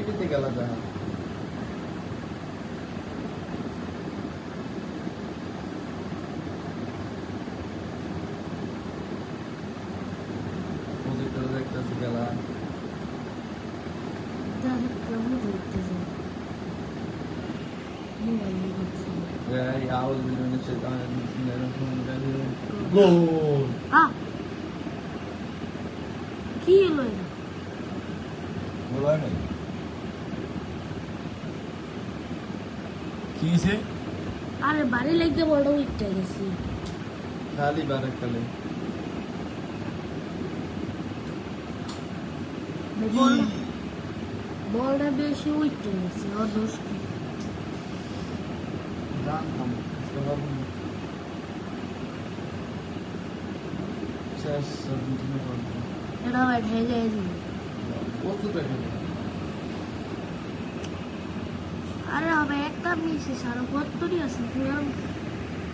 টিভিতে গেলা দেখা প্রজেক্টর দেখতেছি গেলা أعوذ بالله من الشيطان الرجيم بسم الله الرحمن الرحيم গোল কি হলো এটা বলা নাই কি হইছে আরে বাড়ি লাগতে বড় উঠতে গেছি খালি বারাকালে বলটা বেশি উঠতে গেছি ওর দোষ কি জানতাম সবাই শেষ দিনে করতে এটা উঠে যায় কত টাকা আরে হবে একটা মিশে সারা কতটি আছে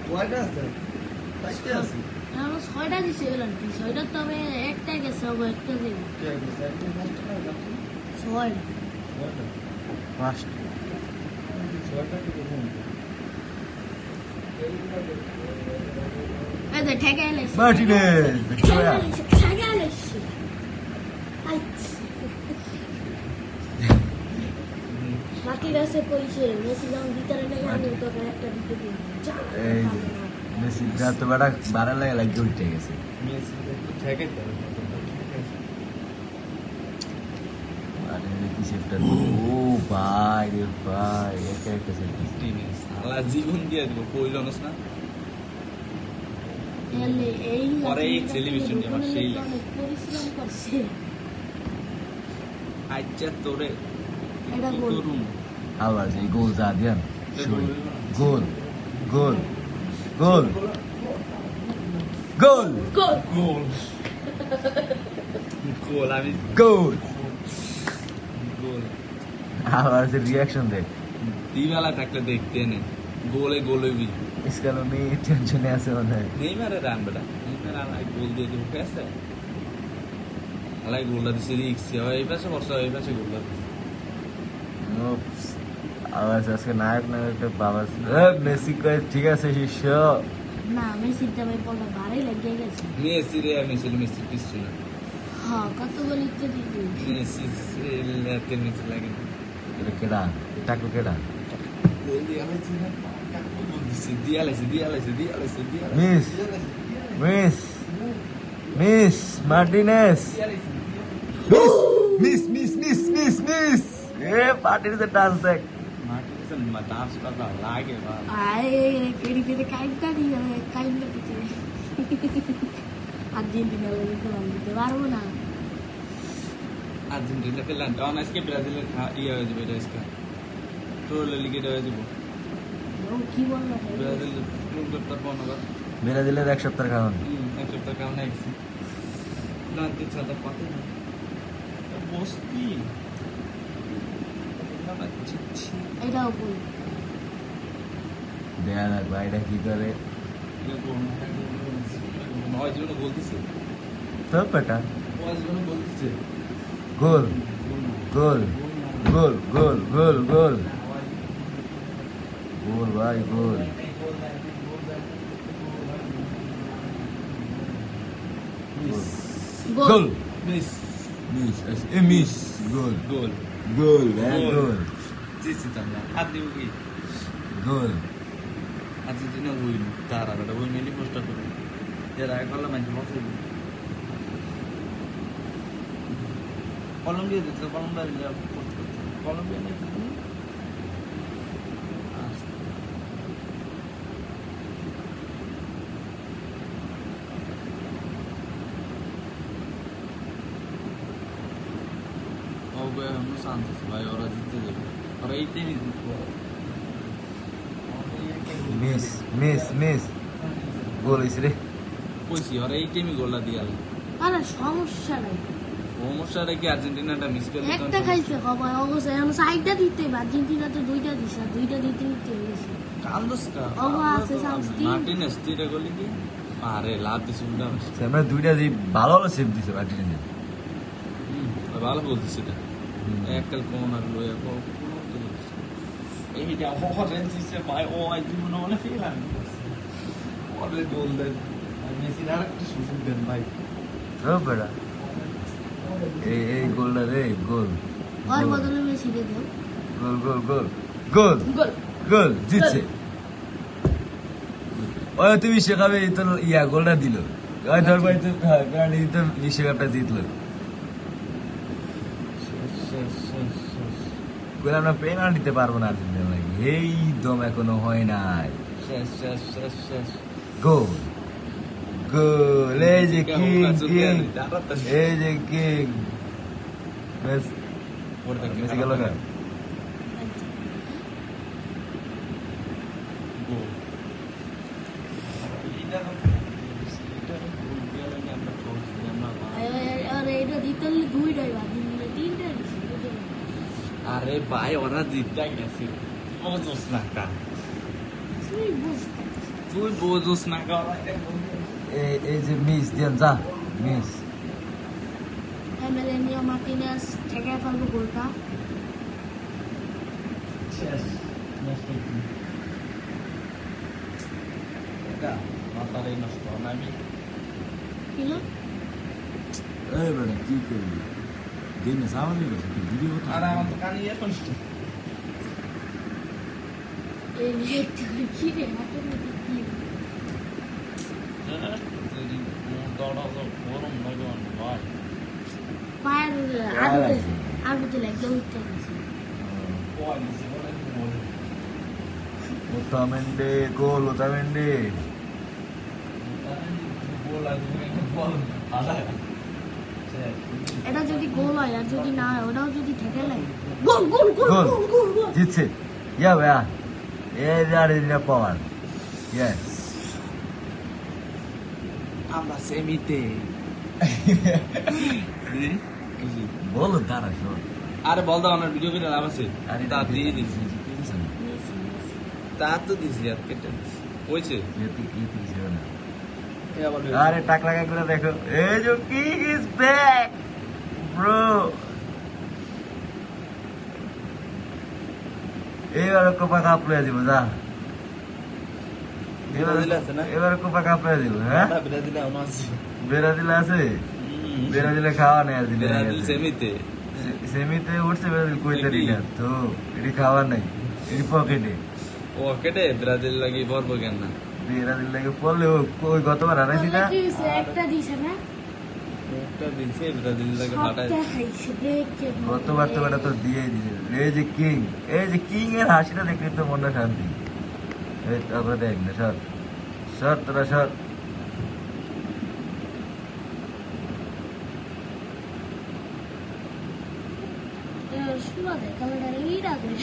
কয়টা আছে কয়টা আছে এখন 6টা দিছে এলাম কি 6টা তবে একটা গেছে হবে একটা দিন কে আছে একটা পাঁচটা না বাকি 6টা পাঁচটা ছয়টা কি দেখুন এই যে ঠেকাই লাইছে মার্টিনেজ ভিক্টোরিয়া ঠেকাই লাইছে বাকি রাসে কইছে মেসি যখন ভিতরে নেই আমি তো একটা দিতে দিই এই মেসি তো বড় বাড়া লাগে উঠে গেছে মেসি একটু ঠেকাই দাও আরে কি সেফটা ও ভাই রে ভাই একা একা সেফটি সালা জীবন দিয়ে দিব কইলনস না এলে এই পরে এই টেলিভিশন আমার সেই পরিশ্রম করছে আচ্ছা তোরে এটা গোল করুন আবার যে গোল যা দেন গোল গোল গোল গোল গোল গোল গোল আমি গোল গোল আবার যে রিঅ্যাকশন দে দিবালা থাকলে দেখতে নে গোলে গোলে বি इसका लो नहीं टेंशन है ऐसे होना है नहीं मारे रान बेटा नहीं मारे आला गोल दे दो कैसे आला गोल दिसे रिक्स है এই পাশে বর্ষা এই পাশে গোল দিছে ओप्स आवाज আজকে নায়ক নায়কের বাবা মেসি কই ঠিক আছে শিষ্য না মেসি তবে বলটা ভারী লাগে গেছে মেসি কিছু না হ্যাঁ কত গোল ইচ্ছে দিতে মেসি লেতে নিচে লাগে এটা কেডা টাকু কেডা গোল দিয়া হইছে না কাকু গোল দিছে দিয়ালাইছে miss miss miss Martinez miss miss miss miss miss এ মার্টিনেস ডান্স দেখ মাটিতে ডান্স করা লাগে বা আরে কেডি কেডি কাইটা দিয়ে কাইটা দিতে আর্জেন্টিনা লাগে খেলা দিতে পারবো না আর্জেন্টিনা পেলাম তখন আজকে ব্রাজিলের ইয়ে হয়ে যাবে এটা আজকে ট্রোল লিগেটা হয়ে যাবে ও কি বললো ব্রাজিল ট্রোল করতে পারবো না মেরা দিলে এক সপ্তাহ খাওয়ান এক সপ্তাহ কাম নাইছি লান্তি ছাতা পাতে না বস্তি এটাও বল দেয়া না ভাইটা কি করে নয় জীবনে বলতেছে তো পেটা নয় জীবনে বলতেছে গোল গোল গোল গোল গোল গোল গোল ভাই গোল গোল মিস মিস এ মিস গোল গোল গোল ভাই গোল জিতছি আমরা আর দিব কি গোল আর্জেন্টিনা উইন তারা বেটা ওই মিলি পোস্টার করে এর আগে করলাম আমি বসে কলম্বিয়া দিতে কলম্বিয়া পোস্ট করতে কলম্বিয়া নেই ভাই ওরা জিততে যাবে ওরা এই টিমই জিতবো মিস মিস মিস গোল হইছে রে কইছি ওরা এই টিমই গোলটা দিয়ে গেল আরে সমস্যা নাই সমস্যাটা কি আর্জেন্টিনাটা মিস করলে একটা খাইছে খবর অবশ্যই এখন সাইডটা দিতে আর্জেন্টিনা তো দুইটা দিছে দুইটা দিতে দিতে গেছে কান্দোসকা আছে সামস্তি মার্টিনেস তিরে গলি কি আরে লাভ দিছে উল্টা আমরা দুইটা দি ভালো ভালো সেভ দিছে মার্টিনেজ ভালো বলছিস এটা এককাল কোন আর লইয়া এইটা অরেঞ্জ হিসেবে ভাই ও আই জীবনে অনেক ফেল আমি অরে গোল দেন মেসির আর একটা সুযোগ দেন ভাই ও বেড়া এই গোলটা রে গোল ওর বদলে মেসি দিয়ে দাও গোল গোল গোল গোল গোল গোল জিতছে ওই তুমি শেখাবে তো ইয়া গোলটা দিল ওই ধর ভাই তো কারণ এই তো বিশ্বকাপটা জিতলো গোল আমরা পেনাল্টি দিতে পারবো না আর্জেন্টিনা নাকি এই দম এখনো হয় নাই শেষ গোল গোল এই যে কিং কিং এই যে কিং মেসি গেল না আর এটা দিতে হলে দুইটাই বাজি নিলে তিনটাই দিছি আরে ভাই ওরা জিতটাই গেছে বুঝোস না কা তুই বুঝতে তুই বুঝোস না কা এই যে মিস দেন যা মিস এমএলএনিও মার্টিনেস ঠেকে ফেলবো গোলটা শেষ এটা মাথাটাই নষ্ট না আমি কিলো এই বেটা কি করবি দিনে সামনে গেছে কি ভিডিও আর আমার তো কানে এখন এই কি রে হাতের মধ্যে কি গরম নগর ভাই পায়ের আগুতে লাগে উঠতে গেছে Otamendi, gol Otamendi. এটা যদি গোল হয় আর যদি না হয় ওটাও যদি ঠেকে লাগে গোল গোল গোল গোল গোল গোল গোল জিতছে ইয়া ভাইয়া এই যে আর্জেন্টিনা পাওয়ার ইয়েস আমরা সেমিতে বল দাঁড়া শোন আরে বল দাও আমার ভিডিও করে লাভ আছে আরে তা দিয়ে দিছি মেসি, মেসি। তা তো দিছি আর কেটে দিছি হয়েছে আরে টাক লাগা করে দেখো এই যে কিং ইজ ব্যাক ব্রো এবার কোপা কাপ লয়ে দিব যা ব্রাজিল আছে না? এবার কোপা কাপ লয়ে দিব হ্যাঁ ব্রাজিলে আমার আছে ব্রাজিল আছে ব্রাজিলে খাওয়া নেই আর্জেন্টিনা ব্রাজিল সেমিতে সেমিতে উঠছে ব্রাজিল কইতে দিনা তো এটি খাওয়া নাই এটি পকেটে ও কেটে ব্রাজিল লাগি বলবো কেন না ব্রাজিল লাগে পড়লে ওই গতবার হারাইছি না কি হইছে? একটা দিছে না একটা দিছে ব্রাজিল লাগে ফাটাই সবটা খাইছে দেখে গতবার তো এটা তো দিয়েই দিছে এই যে কিং এর হাসিটা দেখলে তো মনটা শান্তি এই তারপরে দেখ না সর সর তোরা সর শুনো দে ক্যামেরা এইটা করে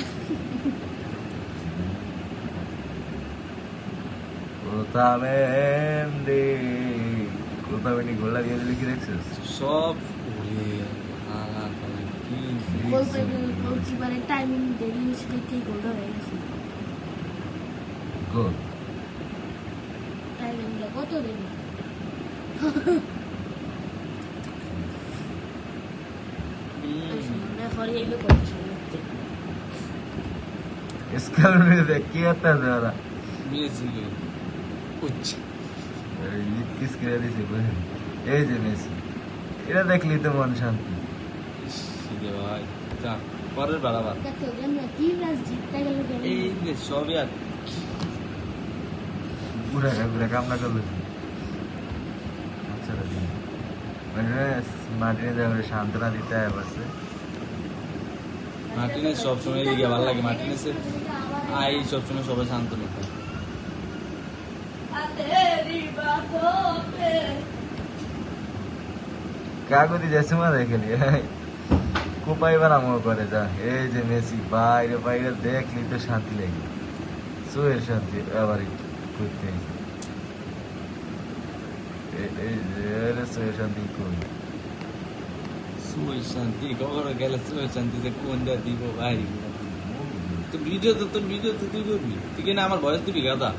কোথামেন্ডি গোলা দিয়ে দিলে কি দেখছিস সব ওরে কি গোল পেয়ে গোলকিপারের টাইমিং দেরি হয়েছে দেখেই গোলটা হয়ে গেছে গোল টাইমিংটা কত দেরি রেফারি এগুলো করছে স্কালরে দেখ কি आता है जरा মেসি গো উচ্চ কিস করে দিছে বুঝেন এই যে মেসি এটা দেখলি তো মন শান্তি সিদে ভাই যা পরের বাড়াবার দেখো আমরা কি ম্যাচ জিততে গেল কেন এই যে সবই আর পুরা কামনা করলো আচ্ছা রাজি মার্টিনে যাবে শান্তনা দিতে হয় বসে মার্টিনেস সবসময় এদিকে ভালো লাগে মার্টিনেসের আই সবসময় সবাই শান্ত নিতে কাগজি জেসমা দেখলি কোপাই বানামো করে যা এই যে মেসি বাইরে বাইরে দেখলি তো শান্তি লাগে সোয়ের শান্তি আবার করতে এই যে সোয়ের শান্তি কই সুই শান্তি কখনো গেলে সুই শান্তিতে কোন দেওয়া দিব ভাই তো ভিডিও তো তোর ভিডিও তো তুই করবি তুই কিনা আমার বয়স দিবি গাদা